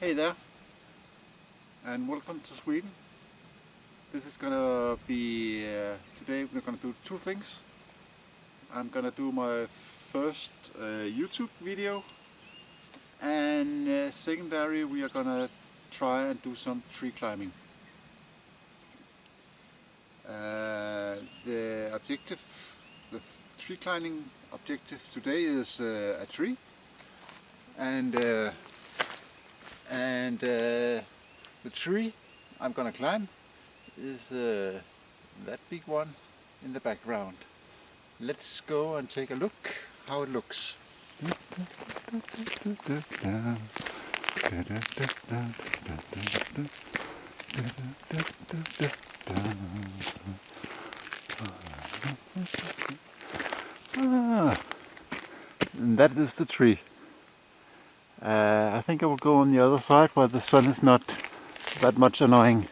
Hey there, and welcome to Sweden. This is gonna be, today we're gonna do two things. I'm gonna do my first YouTube video, and secondary we are gonna try and do some tree climbing. The tree climbing objective today is a tree, and the tree I'm gonna climb is that big one in the background. Let's go and take a look how it looks. And that is the tree. I think I will go on the other side where the sun is not that much annoying.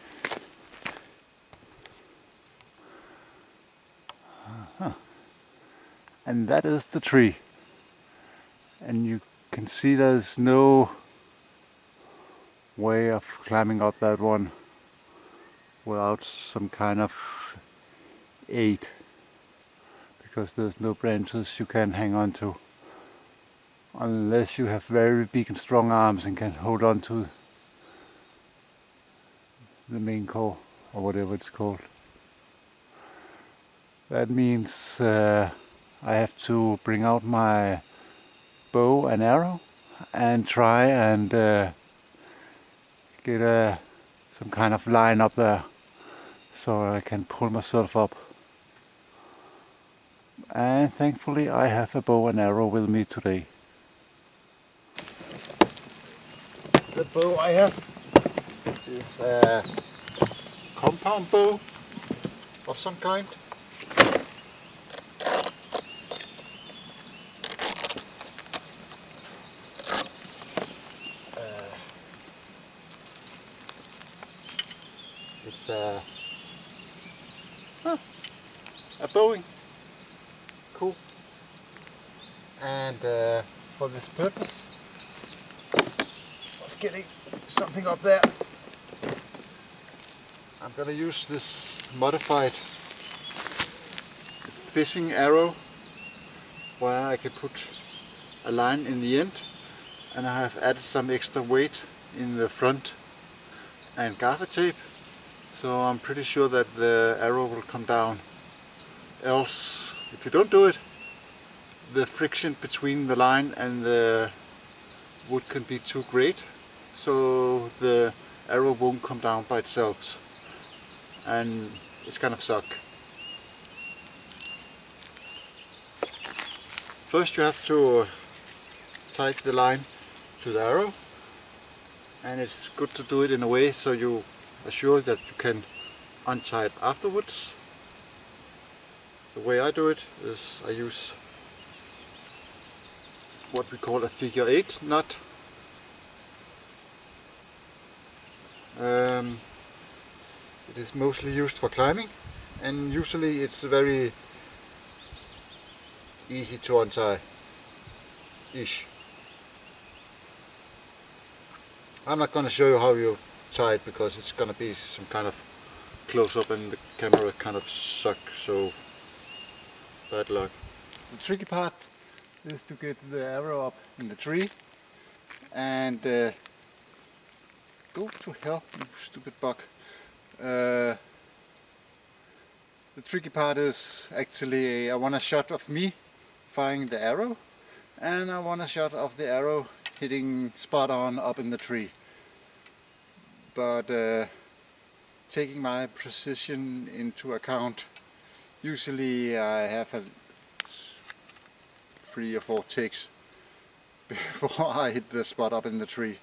And that is the tree. And you can see there's no way of climbing up that one without some kind of aid, because there's no branches you can hang on to, unless you have very big and strong arms and can hold on to the main core or whatever it's called. That means I have to bring out my bow and arrow and try and get some kind of line up there so I can pull myself up. And thankfully I have a bow and arrow with me today. The bow I have is a compound bow of some kind. It's a bowing. Cool. And for this purpose of getting something up there, I'm gonna use this modified fishing arrow where I can put a line in the end, and I have added some extra weight in the front and gaffer tape, so I'm pretty sure that the arrow will come down. Else, if you don't do it, the friction between the line and the wood can be too great, so the arrow won't come down by itself, and it's gonna suck. First you have to tie the line to the arrow, and it's good to do it in a way so you are sure that you can untie it afterwards. The way I do it is I use what we call a figure 8 knot. It is mostly used for climbing, and usually it's very easy to untie-ish. I'm not going to show you how you tie it because it's going to be some kind of close-up and the camera kind of suck, so bad luck. The tricky part is to get the arrow up in the tree and go to hell, you stupid bug. The tricky part is actually I want a shot of me firing the arrow, and I want a shot of the arrow hitting spot on up in the tree. But taking my precision into account, usually I have 3 or 4 takes before I hit the spot up in the tree.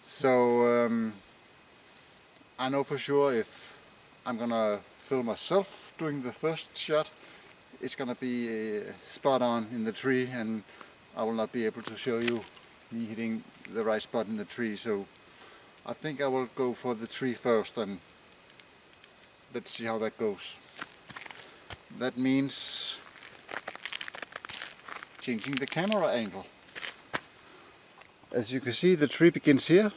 So I know for sure if I'm gonna film myself doing the first shot, it's gonna be spot on in the tree, and I will not be able to show you me hitting the right spot in the tree. So I think I will go for the tree first, and let's see how that goes. That means changing the camera angle. As you can see, the tree begins here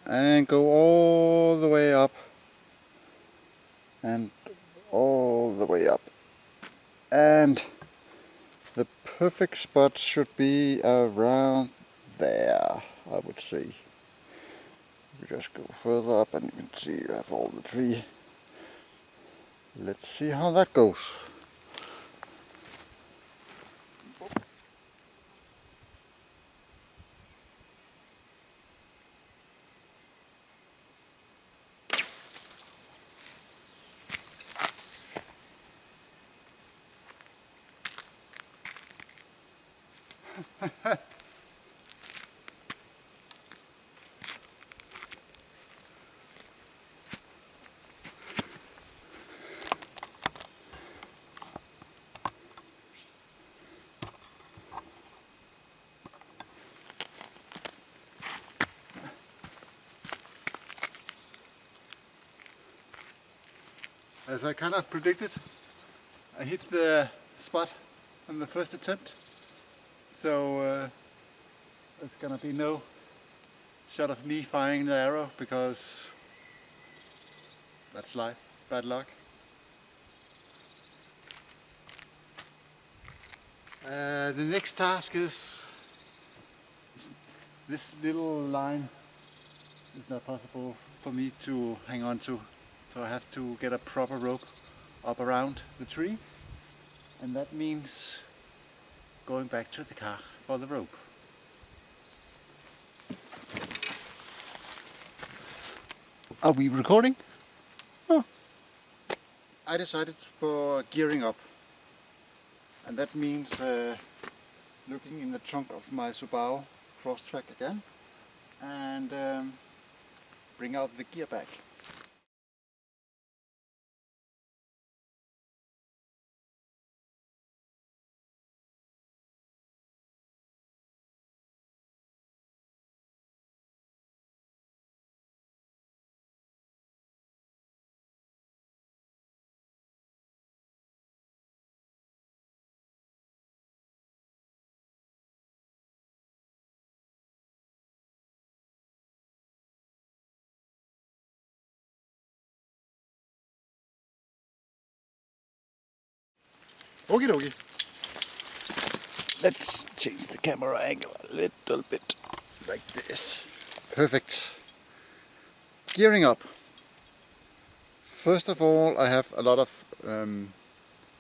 and go all the way up and all the way up, and the perfect spot should be around there, I would say. You just go further up and you can see you have all the tree. Let's see how that goes. As I kind of predicted, I hit the spot on the first attempt, so there's gonna be no shot of me firing the arrow, because that's life, bad luck. The next task is, this little line is not possible for me to hang on to, so I have to get a proper rope up around the tree, and that means going back to the car for the rope. Are we recording? Oh. I decided for gearing up, and that means looking in the trunk of my Subaru Crosstrack again and bring out the gear bag. Okie dokie. Let's change the camera angle a little bit, like this. Perfect. Gearing up. First of all, I have a lot of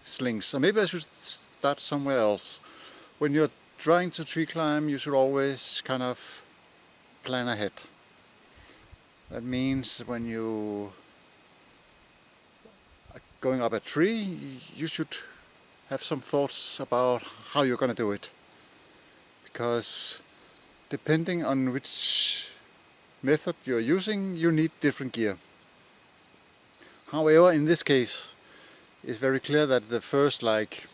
slings, so maybe I should start somewhere else. When you're trying to tree climb, you should always kind of plan ahead. That means when you are going up a tree, you should have some thoughts about how you're going to do it, because depending on which method you're using, you need different gear. However, in this case, it's very clear that the first, like,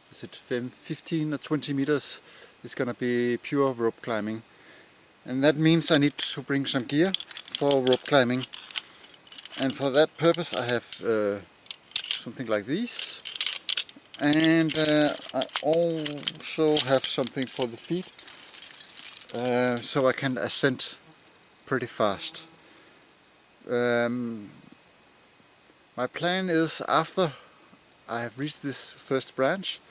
is it 15 or 20 meters is going to be pure rope climbing, and that means I need to bring some gear for rope climbing, and for that purpose I have something like these. And I also have something for the feet, so I can ascend pretty fast. My plan is, after I have reached this first branch,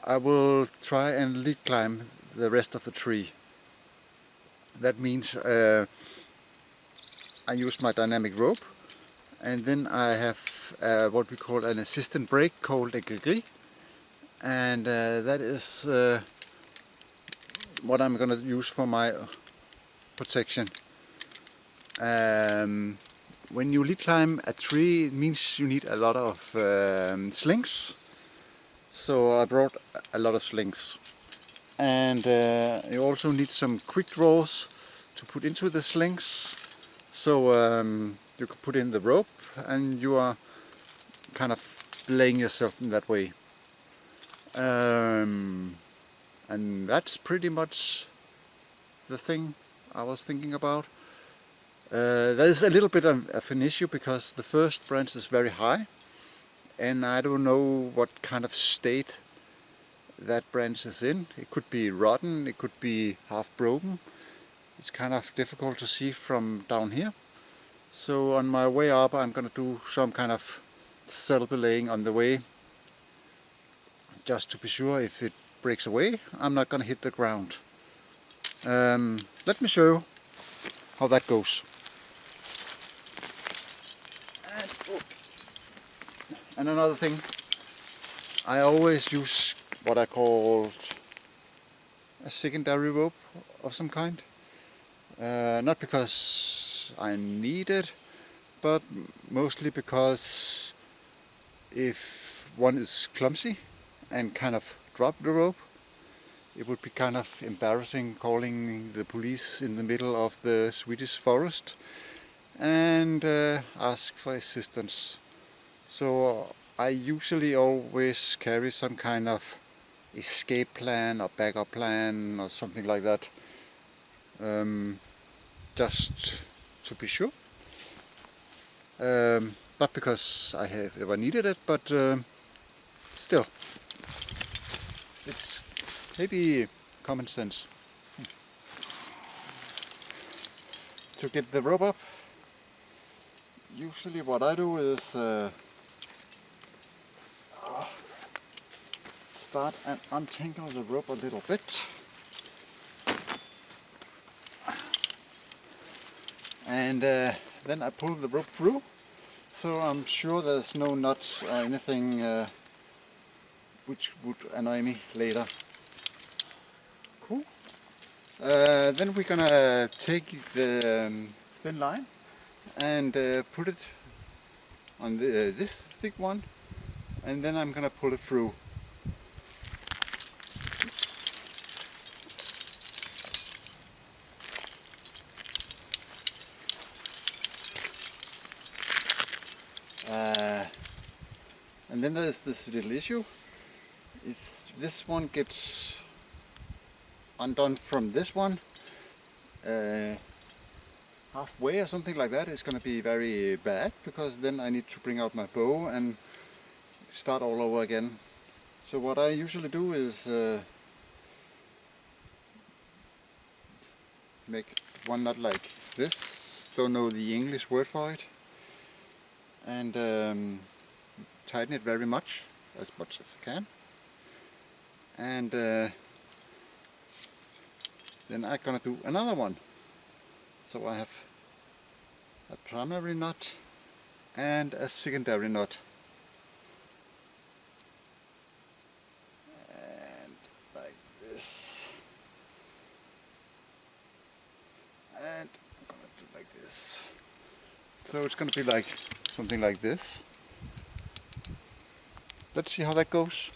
I will try and lead climb the rest of the tree. That means I use my dynamic rope, and then I have what we call an assistant brake called a gris, and that is what I'm going to use for my protection. When you lead climb a tree, it means you need a lot of slings, so I brought a lot of slings, and you also need some quick draws to put into the slings, so you can put in the rope and you are kind of laying yourself in that way. And that's pretty much the thing I was thinking about. There's a little bit of an issue, because the first branch is very high, and I don't know what kind of state that branch is in. It could be rotten, it could be half broken, it's kind of difficult to see from down here. So on my way up I'm gonna do some kind of cell belaying on the way, just to be sure if it breaks away I'm not gonna hit the ground. Let me show you how that goes. And another thing, I always use what I call a secondary rope of some kind. Not because I need it, but mostly because if one is clumsy and kind of drop the rope, it would be kind of embarrassing calling the police in the middle of the Swedish forest and ask for assistance. So I usually always carry some kind of escape plan or backup plan or something like that, just to be sure. Not because I have ever needed it, but still, it's maybe common sense. To get the rope up, usually what I do is start and untangle the rope a little bit, and then I pull the rope through, so I'm sure there's no knots or anything which would annoy me later. Cool. Then we're gonna take the thin line and put it on this thick one, and then I'm gonna pull it through. And then there's this little issue. If this one gets undone from this one halfway or something like that, it's going to be very bad, because then I need to bring out my bow and start all over again. So what I usually do is make one knot like this, don't know the English word for it, and tighten it very much as I can, and then I'm gonna do another one. So I have a primary knot and a secondary knot, and like this, and I'm gonna do like this. So it's gonna be like something like this. Let's see how that goes.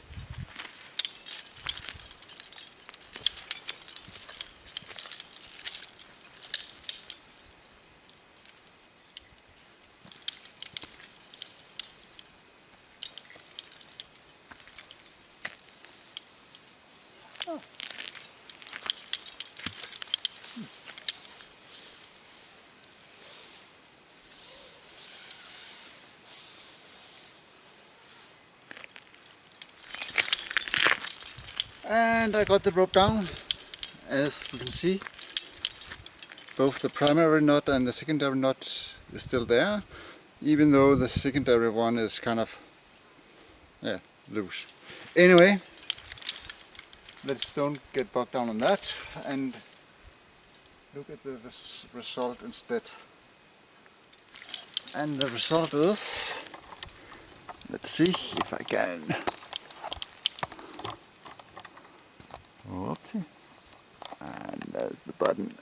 And I got the rope down. As you can see, both the primary knot and the secondary knot is still there, even though the secondary one is kind of loose. Anyway, let's don't get bogged down on that and look at the result instead. And the result is, let's see if I can. Whoopsie. And there's the button.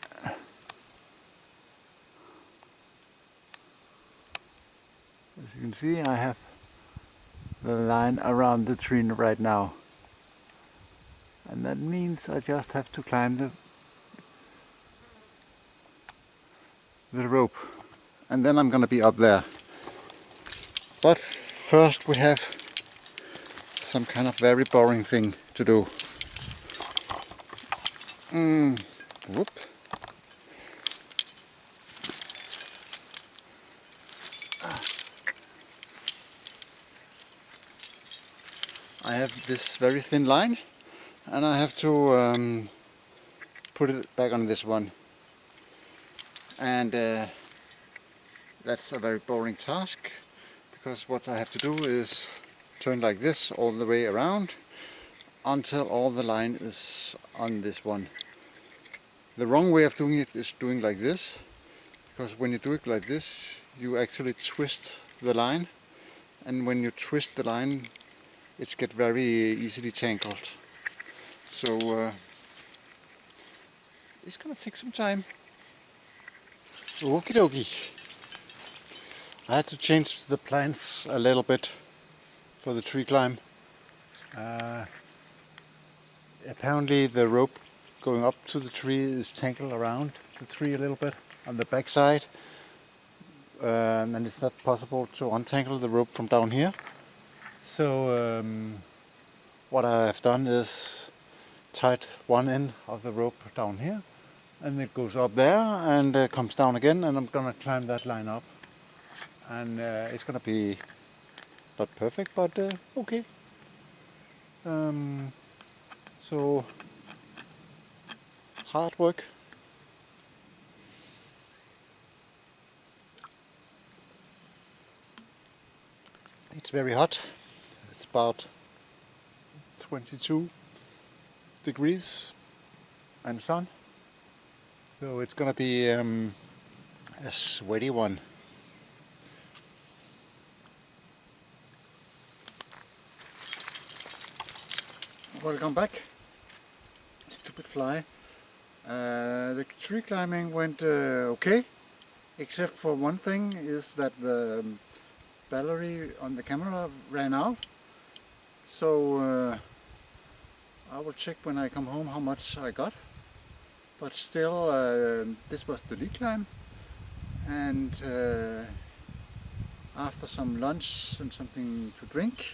As you can see, I have the line around the tree right now. And that means I just have to climb the rope. And then I'm gonna be up there. But first we have some kind of very boring thing to do. Whoop. I have this very thin line, and I have to put it back on this one. and that's a very boring task, because what I have to do is turn like this all the way around until all the line is on this one. The wrong way of doing it is doing like this, because when you do it like this you actually twist the line, and when you twist the line it's get very easily tangled. So it's gonna take some time. Okie dokie. I had to change the plans a little bit for the tree climb. Apparently the rope going up to the tree is tangled around the tree a little bit on the back side, and it's not possible to untangle the rope from down here. So what I have done is tied one end of the rope down here, and it goes up there and comes down again, and I'm gonna climb that line up, and it's gonna be not perfect, but okay. So hard work. It's very hot. It's about 22 degrees and sun. So it's gonna be a sweaty one. Welcome back. Stupid fly. The tree climbing went okay, except for one thing, is that the battery on the camera ran out. So I will check when I come home how much I got. But still, this was the lead climb, and after some lunch and something to drink,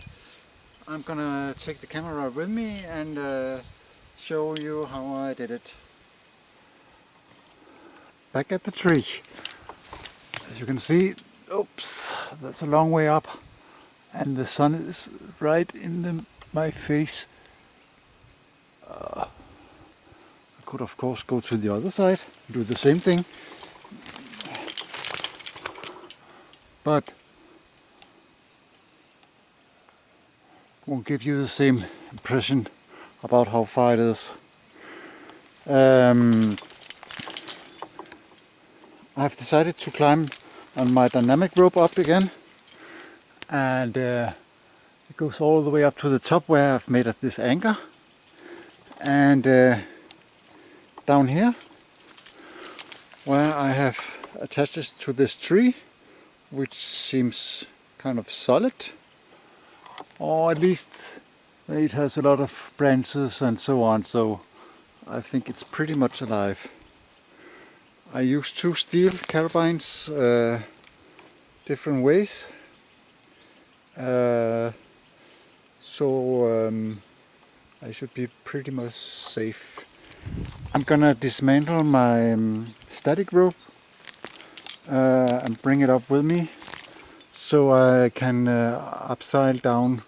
I'm gonna take the camera with me and show you how I did it. Back at the tree. As you can see, oops, that's a long way up, and the sun is right in my face. I could of course go to the other side and do the same thing, but won't give you the same impression about how far it is. I've decided to climb on my dynamic rope up again, and it goes all the way up to the top where I've made this anchor, and down here where I have attached it to this tree, which seems kind of solid, or at least it has a lot of branches and so on, so I think it's pretty much alive. I used 2 steel carabines different ways, so I should be pretty much safe. I'm gonna dismantle my static rope and bring it up with me, so I can upside down,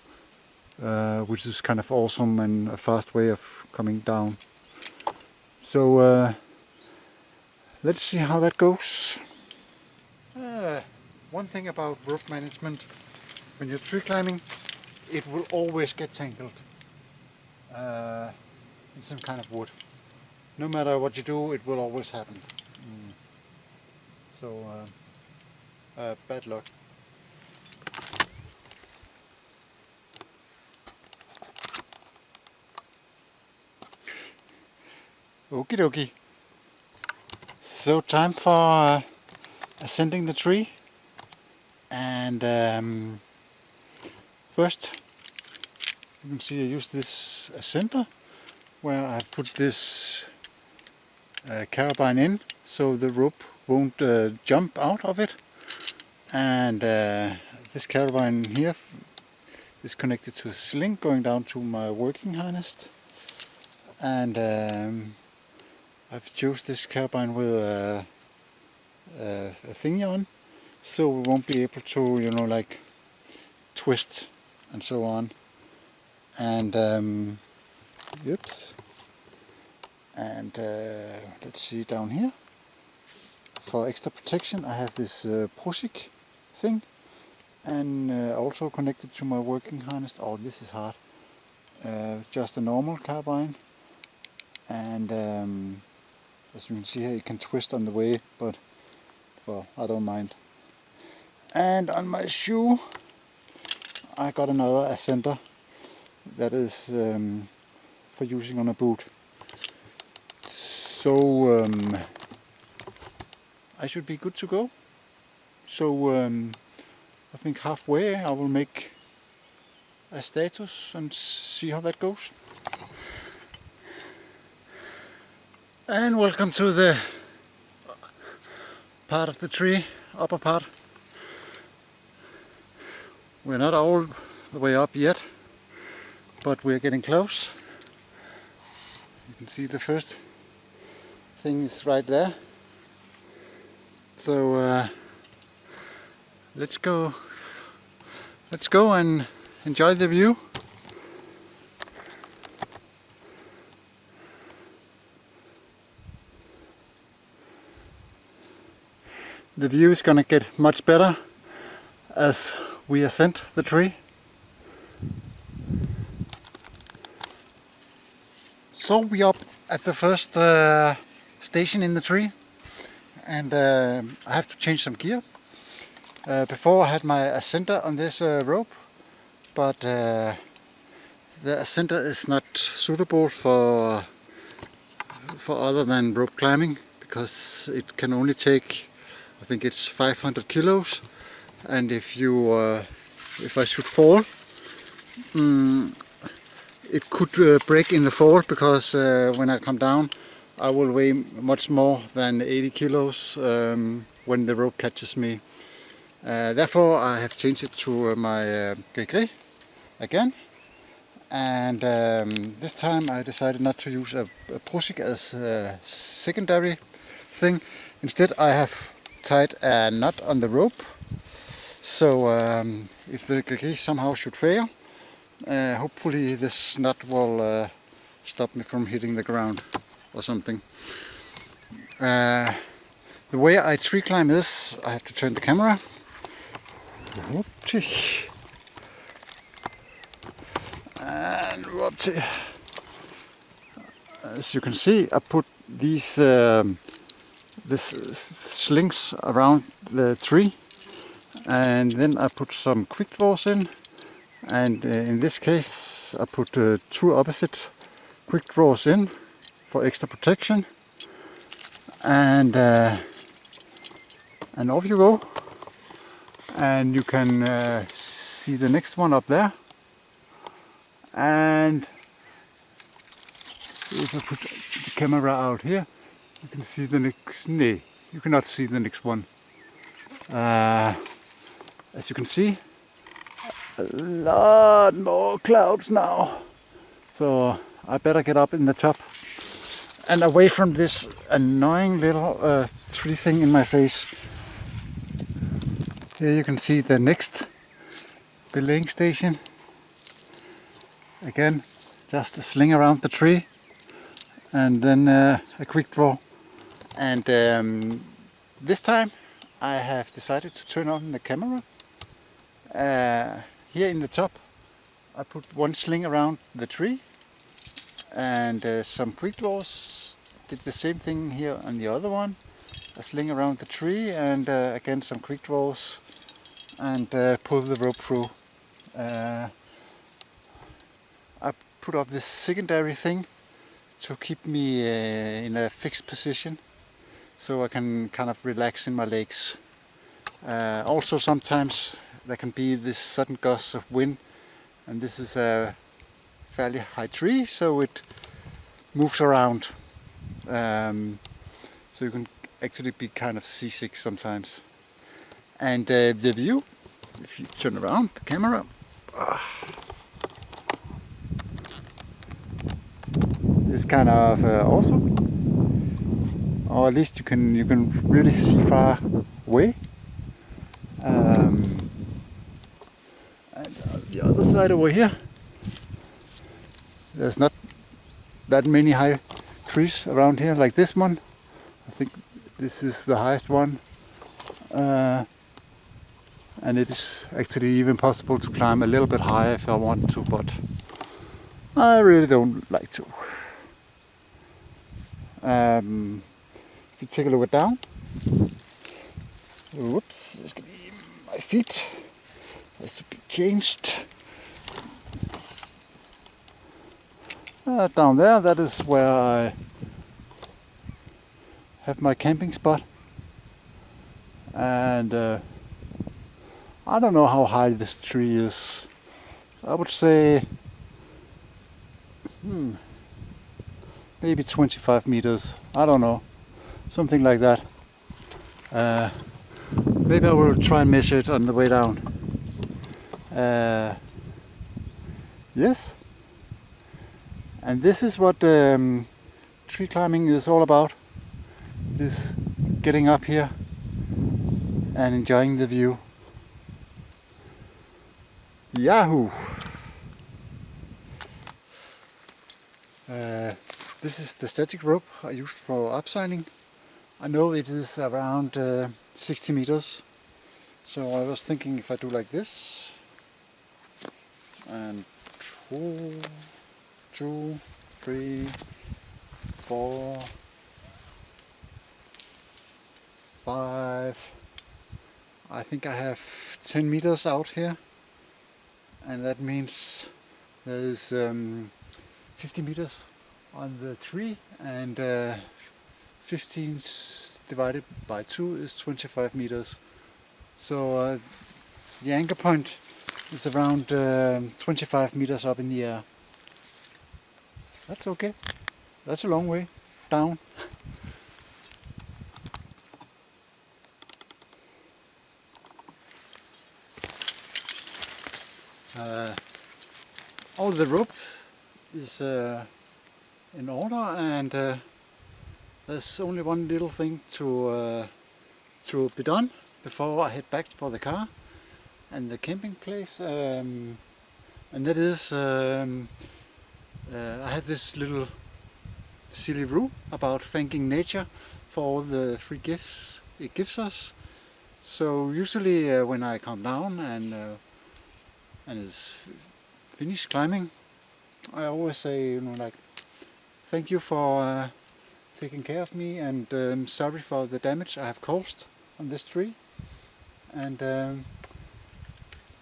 which is kind of awesome and a fast way of coming down. So let's see how that goes. One thing about rope management: when you're tree climbing, it will always get tangled in some kind of wood. No matter what you do, it will always happen. So bad luck. Okie dokie. So time for ascending the tree, and first you can see I use this ascender where I put this carabine in so the rope won't jump out of it, and this carabine here is connected to a sling going down to my working harness, and I've chosen this carabine with a thingy on, so we won't be able to, you know, like twist and so on. And oops, and let's see down here. for extra protection I have this Prosik thing, and also connected to my working harness. Oh, this is hard. Just a normal carbine, and as you can see here, it can twist on the way, but well, I don't mind. And on my shoe I got another ascender that is for using on a boot. So I should be good to go. So I think halfway I will make a status and see how that goes. And welcome to the part of the tree, upper part. We're not all the way up yet, but we're getting close. You can see the first thing is right there. So let's go and enjoy the view. The view is gonna get much better as we ascend the tree. So we are up at the first station in the tree, and I have to change some gear. Before I had my ascender on this rope, but the ascender is not suitable for other than rope climbing, because it can only take, I think it's 500 kilos, and if I should fall, it could break in the fall, because when I come down I will weigh much more than 80 kilos when the rope catches me. Therefore I have changed it to my gris again, and this time I decided not to use a Prosik as a secondary thing. Instead I have tied a knot on the rope, so if the gris somehow should fail, hopefully this knot will stop me from hitting the ground or something. The way I tree climb is, I have to turn the camera. And as you can see, I put these slings around the tree, and then I put some quick draws in, and in this case I put two opposite quick draws in for extra protection, and off you go. And you can see the next one up there, and if I put the camera out here, you can see the next. No, you cannot see the next one. As you can see, a lot more clouds now, so I better get up in the top and away from this annoying little tree thing in my face. Here you can see the next belaying station. Again, just a sling around the tree, and then a quick draw. And this time I have decided to turn on the camera. Here in the top I put one sling around the tree, and some quick draws. Did the same thing here on the other one. A sling around the tree, and again some quick draws, and pull the rope through. I put up this secondary thing to keep me in a fixed position, so I can kind of relax in my legs. Also sometimes there can be this sudden gust of wind, and this is a fairly high tree, so it moves around. So you can actually be kind of seasick sometimes. And the view, if you turn around the camera, is kind of awesome. Or at least you can really see far away. And the other side over here, there's not that many high trees around here like this one. I think This is the highest one, and it is actually even possible to climb a little bit higher if I want to, but I really don't like to. If you take a look down, whoops, this could be my feet, has to be changed. Down there, that is where I have my camping spot, and I don't know how high this tree is. I would say maybe 25 meters, I don't know, something like that. Maybe I will try and measure it on the way down. Yes, and this is what tree climbing is all about. This getting up here and enjoying the view. Yahoo! This is the static rope I used for upsigning. I know it is around 60 meters, so I was thinking if I do like this, and 2, 3, 4, 5, I think I have 10 meters out here, and that means there is 50 meters on the tree, and 15 divided by 2 is 25 meters. So the anchor point is around 25 meters up in the air. That's okay. That's a long way down. All the rope is in order, and there's only one little thing to be done before I head back for the car and the camping place, and that is I have this little silly rule about thanking nature for all the free gifts it gives us. So usually when I come down and it's finished climbing, I always say, you know, like, thank you for taking care of me, and sorry for the damage I have caused on this tree, and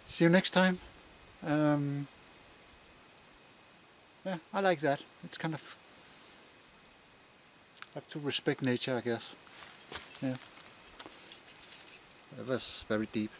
see you next time. Yeah, I like that. It's kind of, have to respect nature, I guess. Yeah, that was very deep.